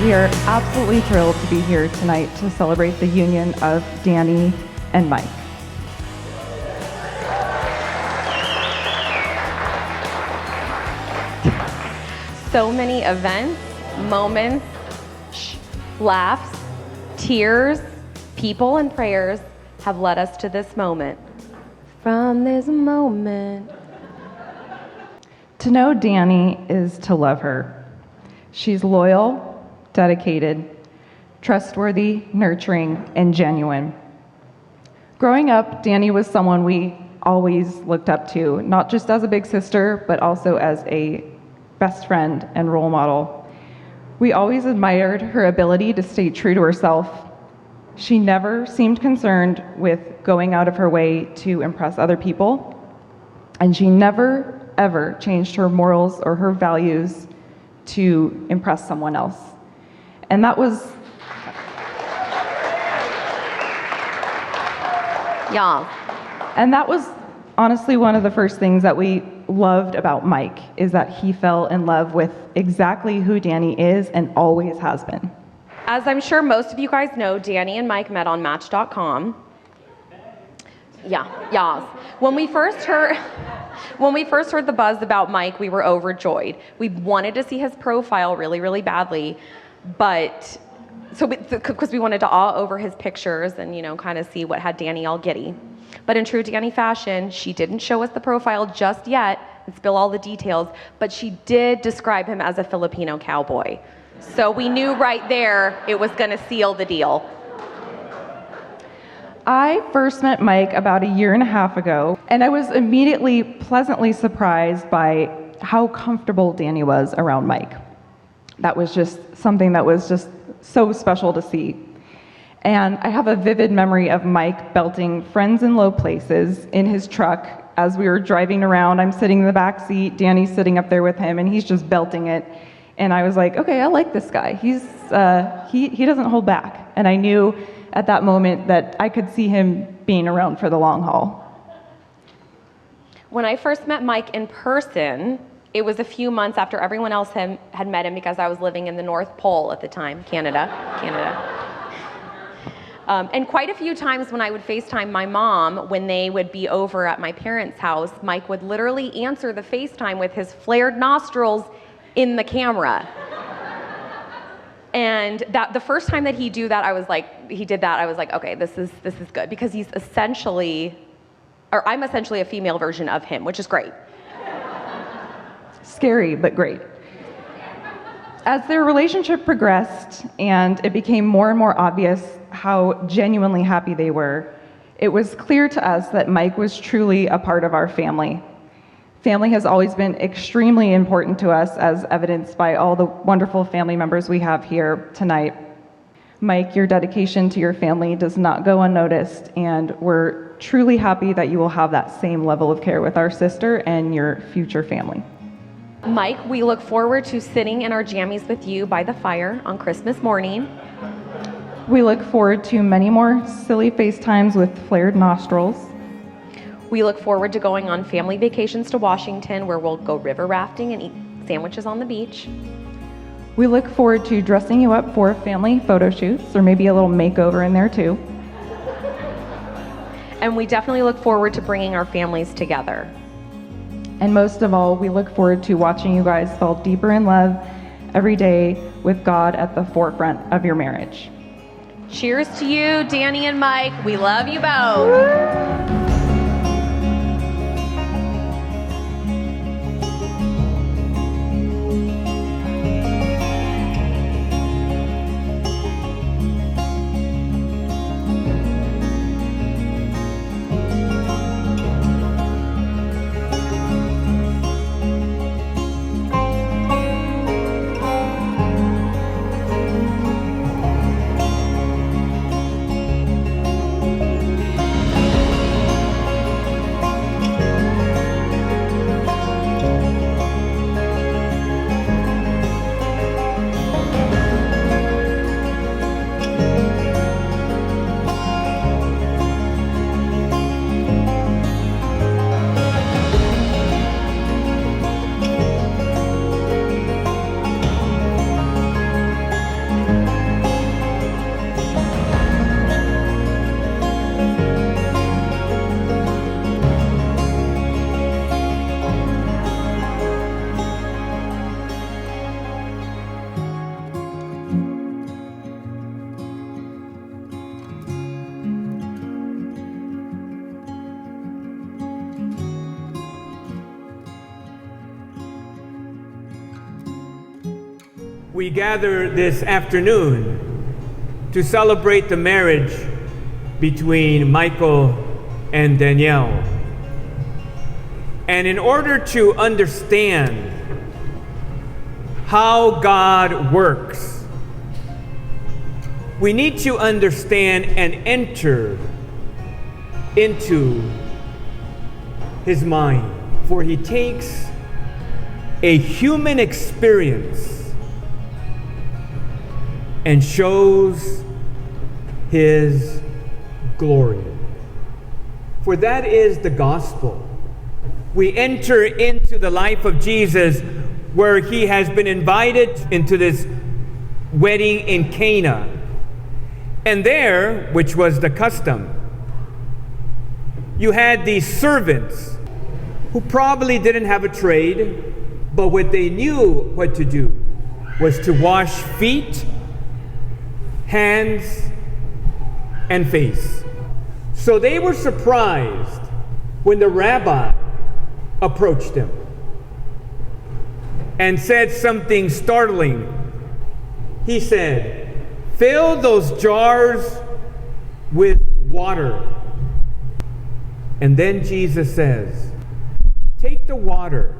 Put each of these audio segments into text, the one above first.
We are absolutely thrilled to be here tonight to celebrate the union of Danny and Mike. So many events, moments, laughs, tears, people, and prayers have led us to this moment. From this moment. To know Danny is to love her. She's loyal, dedicated, trustworthy, nurturing, and genuine. Growing up, Danny was someone we always looked up to, not just as a big sister, but also as a best friend and role model. We always admired her ability to stay true to herself. She never seemed concerned with going out of her way to impress other people, and she never, ever changed her morals or her values to impress someone else. And that was... Yeah. And that was honestly one of the first things that we loved about Mike, is that he fell in love with exactly who Danny is and always has been. As I'm sure most of you guys know, Danny and Mike met on Match.com. Yeah. When we first heard the buzz about Mike, we were overjoyed. We wanted to see his profile really, really badly, because we wanted to awe over his pictures and, kind of see what had Danny all giddy. But in true Danny fashion, she didn't show us the profile just yet and spill all the details, but she did describe him as a Filipino cowboy. So we knew right there it was going to seal the deal. I first met Mike about a year and a half ago, and I was immediately pleasantly surprised by how comfortable Danny was around Mike. That was just something that was just so special to see. And I have a vivid memory of Mike belting Friends in Low Places in his truck as we were driving around. I'm sitting in the back seat, Danny's sitting up there with him, and he's just belting it. And I was like, okay, I like this guy. He doesn't hold back. And I knew at that moment that I could see him being around for the long haul. When I first met Mike in person, it was a few months after everyone else had met him, because I was living in the North Pole at the time, Canada. And quite a few times when I would FaceTime my mom, when they would be over at my parents' house, Mike would literally answer the FaceTime with his flared nostrils in the camera. And that the first time that he did that, I was like, okay, this is good, because I'm essentially a female version of him, which is great. Scary, but great. As their relationship progressed and it became more and more obvious how genuinely happy they were, it was clear to us that Mike was truly a part of our family. Family has always been extremely important to us, as evidenced by all the wonderful family members we have here tonight. Mike, your dedication to your family does not go unnoticed, and we're truly happy that you will have that same level of care with our sister and your future family. Mike, we look forward to sitting in our jammies with you by the fire on Christmas morning. We look forward to many more silly FaceTimes with flared nostrils. We look forward to going on family vacations to Washington, where we'll go river rafting and eat sandwiches on the beach. We look forward to dressing you up for family photo shoots, or maybe a little makeover in there too. And we definitely look forward to bringing our families together. And most of all, we look forward to watching you guys fall deeper in love every day with God at the forefront of your marriage. Cheers to you, Danny and Mike. We love you both. we gather this afternoon to celebrate the marriage between Michael and Danielle. And in order to understand how God works, we need to understand and enter into his mind. For he takes a human experience and shows his glory. For that is the gospel. We enter into the life of Jesus where he has been invited into this wedding in Cana. And there, which was the custom, you had these servants who probably didn't have a trade, but what they knew what to do was to wash feet, hands, and face. So they were surprised when the rabbi approached them and said something startling. He said, "Fill those jars with water." And then Jesus says, "Take the water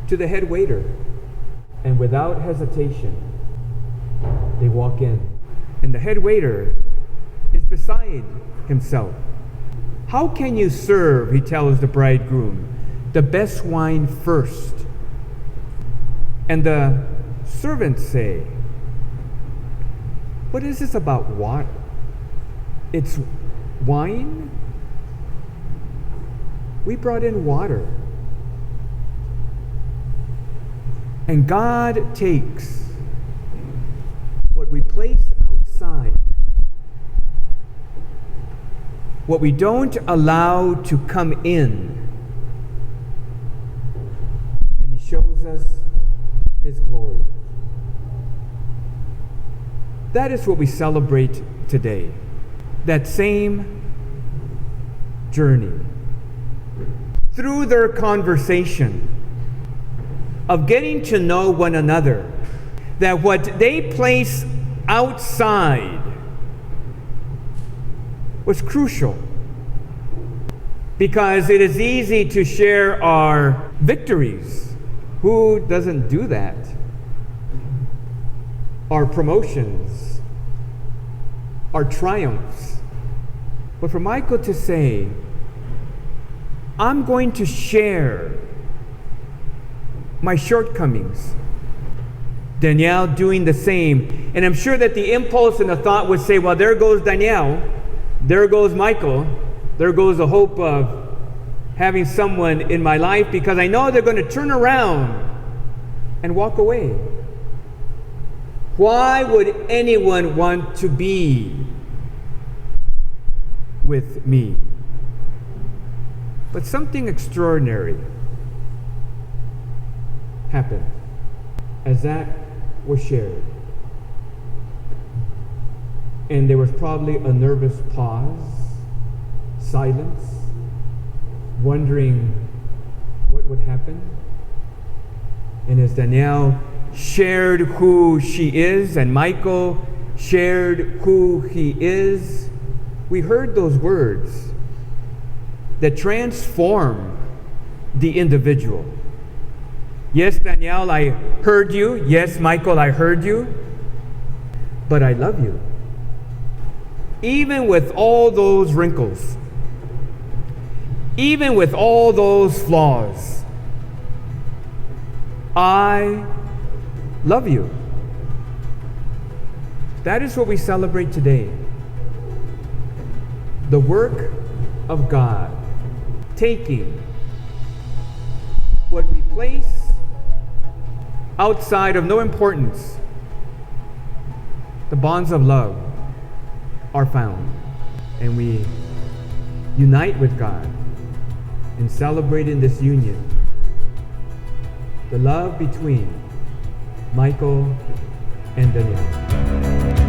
to the head waiter." And without hesitation, they walk in. And the head waiter is beside himself. "How can you serve," he tells the bridegroom, "the best wine first?" And the servants say, "What is this about water? It's wine? We brought in water." And God takes what we place outside, what we don't allow to come in, and he shows us his glory. That is what we celebrate today. That same journey. Through their conversation of getting to know one another, that what they place outside was crucial, because it is easy to share our victories. Who doesn't do that? Our promotions, our triumphs. But for Michael to say, "I'm going to share my shortcomings," Danielle doing the same. And I'm sure that the impulse and the thought would say, well, there goes Danielle, there goes Michael, there goes the hope of having someone in my life, because I know they're going to turn around and walk away. Why would anyone want to be with me? But something extraordinary happened as that was shared. And there was probably a nervous pause, silence, wondering what would happen. And as Danielle shared who she is and Michael shared who he is, we heard those words that transform the individual. Yes, Danielle, I heard you. Yes, Michael, I heard you. But I love you. Even with all those wrinkles, even with all those flaws, I love you. That is what we celebrate today. The work of God, taking what we place outside of no importance, the bonds of love are found. And we unite with God in celebrating this union. The love between Michael and Danielle.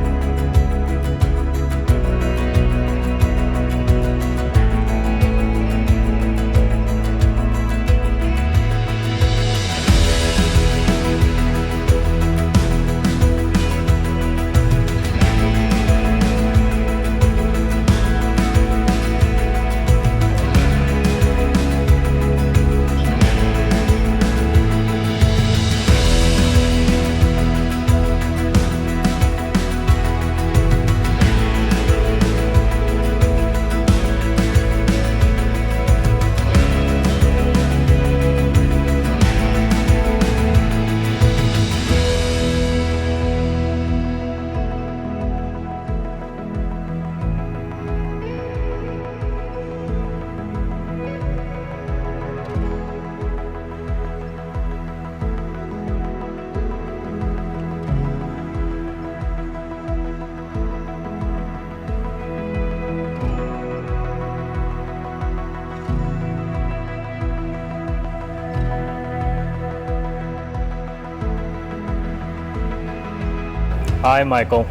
I, Michael,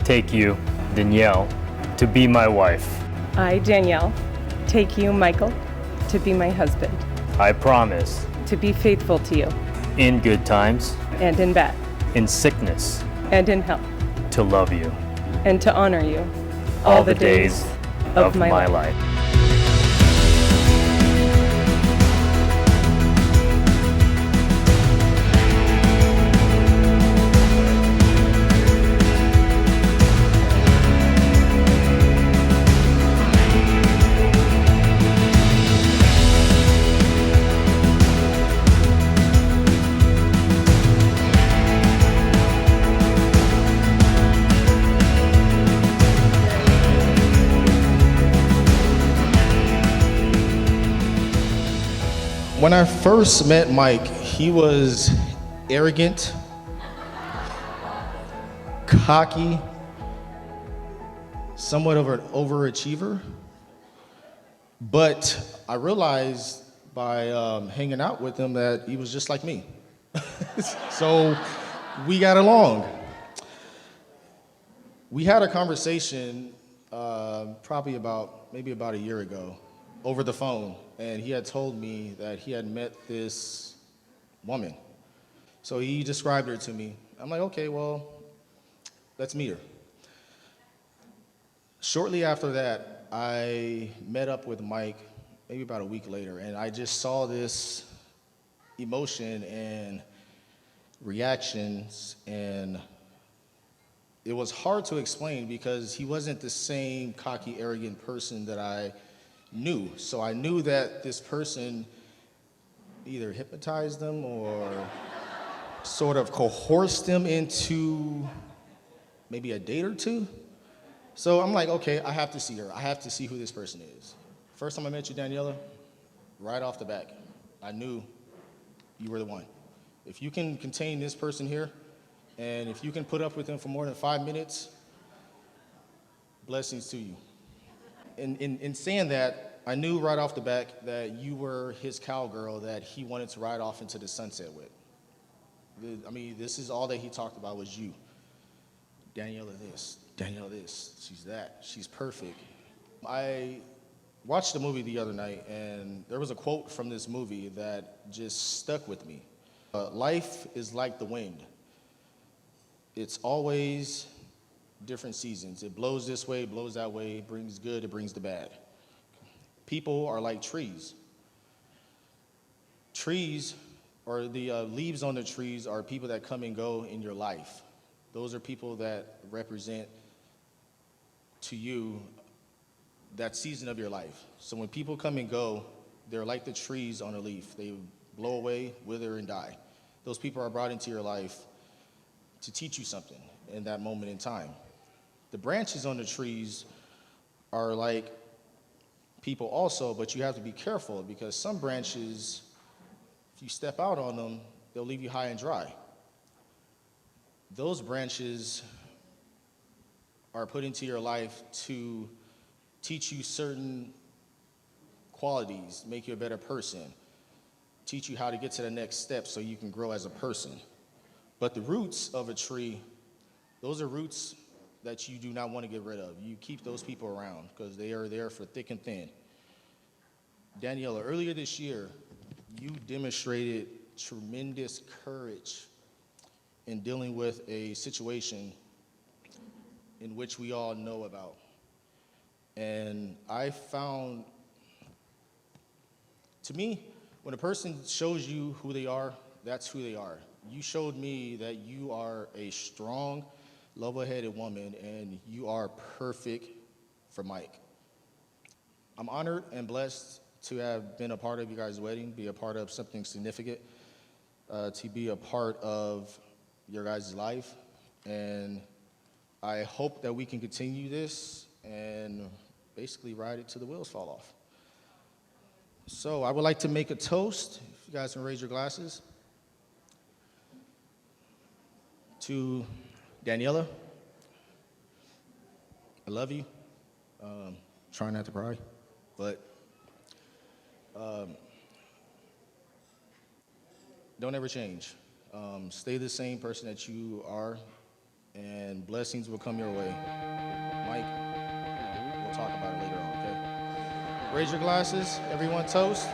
take you, Danielle, to be my wife. I, Danielle, take you, Michael, to be my husband, I promise, to be faithful to you, in good times, and in bad, in sickness, and in health, to love you and to honor you all the days of my life. When I first met Mike, he was arrogant, cocky, somewhat of an overachiever. But I realized by hanging out with him that he was just like me. So we got along. We had a conversation probably maybe about a year ago over the phone, and he had told me that he had met this woman. So he described her to me. I'm like, okay, well, let's meet her. Shortly after that, I met up with Mike maybe about a week later, and I just saw this emotion and reactions, and it was hard to explain because he wasn't the same cocky, arrogant person that I knew. So I knew that this person either hypnotized them or sort of coerced them into maybe a date or two. So I'm like, okay, I have to see her. I have to see who this person is. First time I met you, Daniela, right off the back, I knew you were the one. If you can contain this person here, and if you can put up with him for more than 5 minutes, blessings to you. In saying that, I knew right off the back that you were his cowgirl that he wanted to ride off into the sunset with. I mean, this is all that he talked about was you. Daniela this, she's that, she's perfect. I watched the movie the other night, and there was a quote from this movie that just stuck with me. Life is like the wind. It's always different seasons. It blows this way, it blows that way, it brings good, it brings the bad. People are like trees. Trees, or the leaves on the trees, are people that come and go in your life. Those are people that represent to you that season of your life. So when people come and go, they're like the trees on a leaf. They blow away, wither, and die. Those people are brought into your life to teach you something in that moment in time. The branches on the trees are like people also, but you have to be careful because some branches, if you step out on them, they'll leave you high and dry. Those branches are put into your life to teach you certain qualities, make you a better person, teach you how to get to the next step so you can grow as a person. But the roots of a tree, those are roots that you do not want to get rid of. You keep those people around because they are there for thick and thin. Daniela, earlier this year, you demonstrated tremendous courage in dealing with a situation in which we all know about. And I found, to me, when a person shows you who they are, that's who they are. You showed me that you are a strong, level-headed woman, and you are perfect for Mike. I'm honored and blessed to have been a part of you guys' wedding, be a part of something significant, to be a part of your guys' life. And I hope that we can continue this and basically ride it till the wheels fall off. So I would like to make a toast, if you guys can raise your glasses, to Daniela. I love you. Try not to cry, but don't ever change. Stay the same person that you are, and blessings will come your way. Mike, we'll talk about it later on, okay? Raise your glasses. Everyone toast.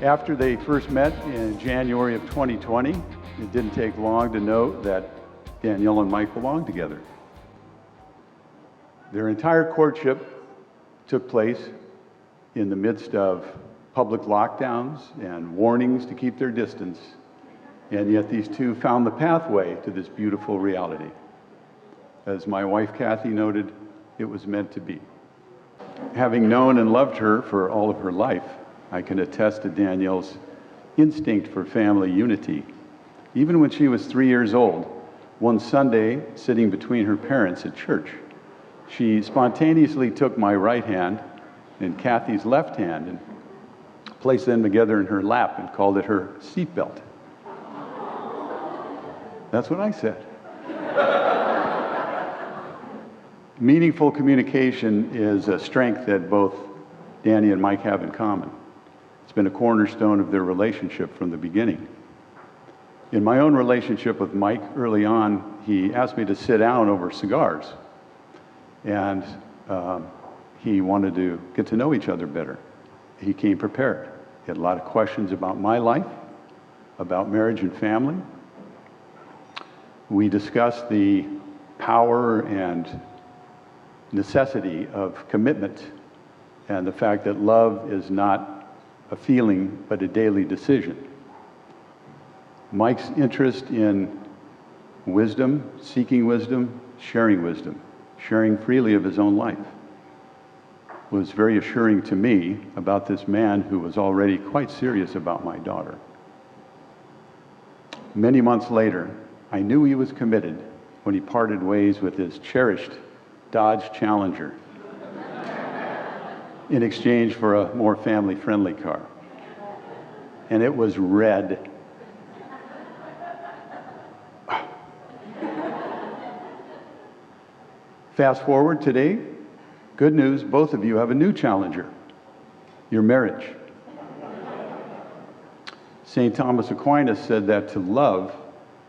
After they first met in January of 2020, it didn't take long to note that Danielle and Mike belonged together. Their entire courtship took place in the midst of public lockdowns and warnings to keep their distance, and yet these two found the pathway to this beautiful reality. As my wife Kathy noted, it was meant to be. Having known and loved her for all of her life, I can attest to Danielle's instinct for family unity. Even when she was 3 years old, one Sunday, sitting between her parents at church, she spontaneously took my right hand and Kathy's left hand and placed them together in her lap and called it her seatbelt. That's what I said. Meaningful communication is a strength that both Danny and Mike have in common. It's been a cornerstone of their relationship from the beginning. In my own relationship with Mike early on, he asked me to sit down over cigars. And he wanted to get to know each other better. He came prepared. He had a lot of questions about my life, about marriage and family. We discussed the power and necessity of commitment and the fact that love is not a feeling, but a daily decision. Mike's interest in wisdom, seeking wisdom, sharing freely of his own life, was very assuring to me about this man who was already quite serious about my daughter. Many months later, I knew he was committed when he parted ways with his cherished Dodge Challenger in exchange for a more family-friendly car. And it was red. Fast forward today, good news, both of you have a new challenger, your marriage. St. Thomas Aquinas said that to love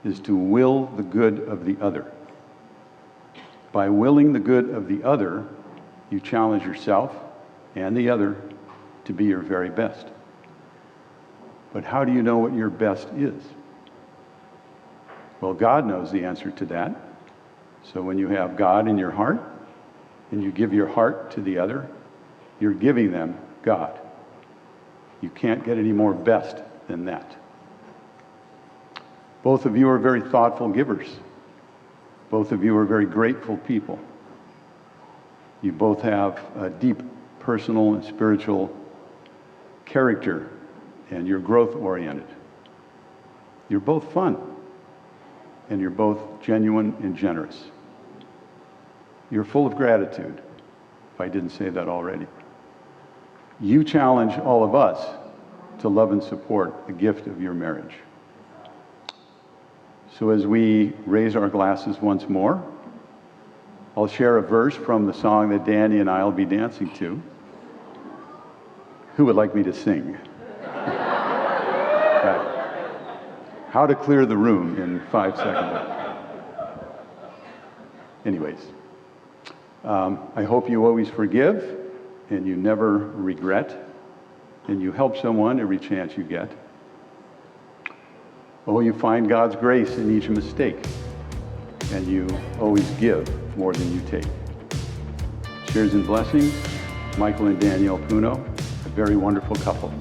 is to will the good of the other. By willing the good of the other, you challenge yourself and the other to be your very best. But how do you know what your best is? Well, God knows the answer to that. So when you have God in your heart and you give your heart to the other, you're giving them God. You can't get any more best than that. Both of you are very thoughtful givers. Both of you are very grateful people. You both have a deep personal and spiritual character, and you're growth-oriented. You're both fun, and you're both genuine and generous. You're full of gratitude, if I didn't say that already. You challenge all of us to love and support the gift of your marriage. So as we raise our glasses once more, I'll share a verse from the song that Danny and I will be dancing to. Who would like me to sing? Right. How to clear the room in 5 seconds. Anyways, I hope you always forgive and you never regret, and you help someone every chance you get. Oh, you find God's grace in each mistake, and you always give more than you take. Cheers and blessings, Michael and Danielle Puno, a very wonderful couple.